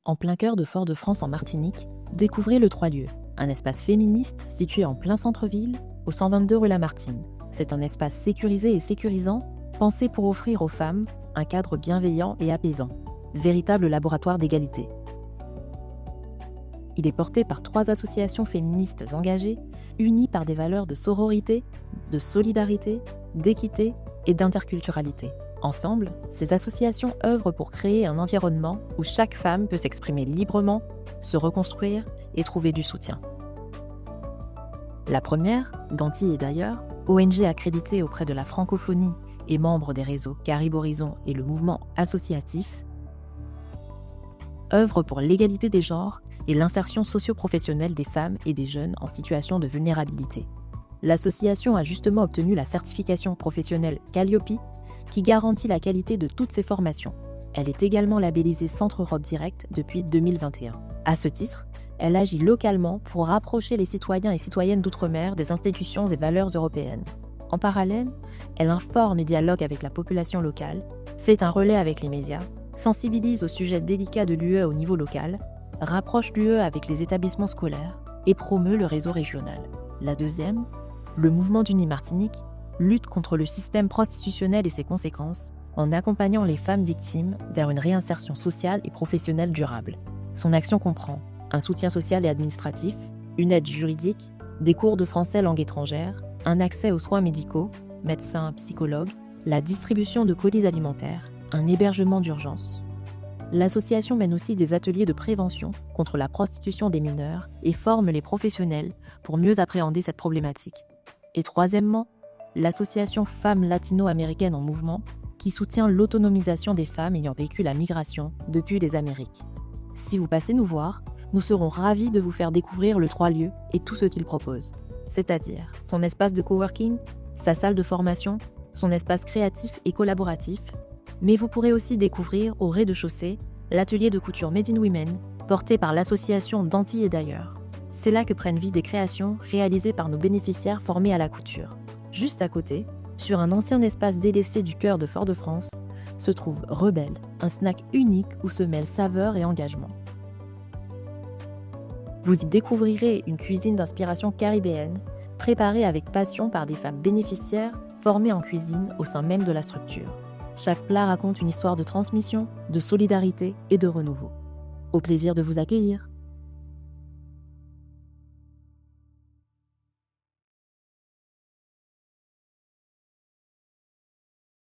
En plein cœur de Fort-de-France en Martinique, découvrez le Trois-Lieux, un espace féministe situé en plein centre-ville, au 122 rue Lamartine. C'est un espace sécurisé et sécurisant, pensé pour offrir aux femmes un cadre bienveillant et apaisant, véritable laboratoire d'égalité. Il est porté par 3 associations féministes engagées, unies par des valeurs de sororité, de solidarité, d'équité et d'interculturalité. Ensemble, ces associations œuvrent pour créer un environnement où chaque femme peut s'exprimer librement, se reconstruire et trouver du soutien. La première, d'Antilles et d'ailleurs, ONG accréditée auprès de la francophonie et membre des réseaux Caribe Horizon et le mouvement associatif, œuvre pour l'égalité des genres et l'insertion socio-professionnelle des femmes et des jeunes en situation de vulnérabilité. L'association a justement obtenu la certification professionnelle Calliope, qui garantit la qualité de toutes ses formations. Elle est également labellisée Centre Europe Direct depuis 2021. À ce titre, elle agit localement pour rapprocher les citoyens et citoyennes d'outre-mer des institutions et valeurs européennes. En parallèle, elle informe et dialogue avec la population locale, fait un relais avec les médias, sensibilise aux sujets délicats de l'UE au niveau local, rapproche l'UE avec les établissements scolaires et promeut le réseau régional. La deuxième, le mouvement d'Uni Martinique, lutte contre le système prostitutionnel et ses conséquences en accompagnant les femmes victimes vers une réinsertion sociale et professionnelle durable. Son action comprend un soutien social et administratif, une aide juridique, des cours de français langue étrangère, un accès aux soins médicaux, médecins, psychologues, la distribution de colis alimentaires, un hébergement d'urgence. L'association mène aussi des ateliers de prévention contre la prostitution des mineurs et forme les professionnels pour mieux appréhender cette problématique. Et troisièmement, l'association Femmes Latino-Américaines en Mouvement, qui soutient l'autonomisation des femmes ayant vécu la migration depuis les Amériques. Si vous passez nous voir, nous serons ravis de vous faire découvrir le Trois-Lieux et tout ce qu'il propose, c'est-à-dire son espace de coworking, sa salle de formation, son espace créatif et collaboratif, mais vous pourrez aussi découvrir au rez-de-chaussée l'atelier de couture Made in Women, porté par l'association d'Antilles et d'ailleurs. C'est là que prennent vie des créations réalisées par nos bénéficiaires formés à la couture. Juste à côté, sur un ancien espace délaissé du cœur de Fort-de-France, se trouve Rebelle, un snack unique où se mêlent saveur et engagement. Vous y découvrirez une cuisine d'inspiration caribéenne, préparée avec passion par des femmes bénéficiaires formées en cuisine au sein même de la structure. Chaque plat raconte une histoire de transmission, de solidarité et de renouveau. Au plaisir de vous accueillir.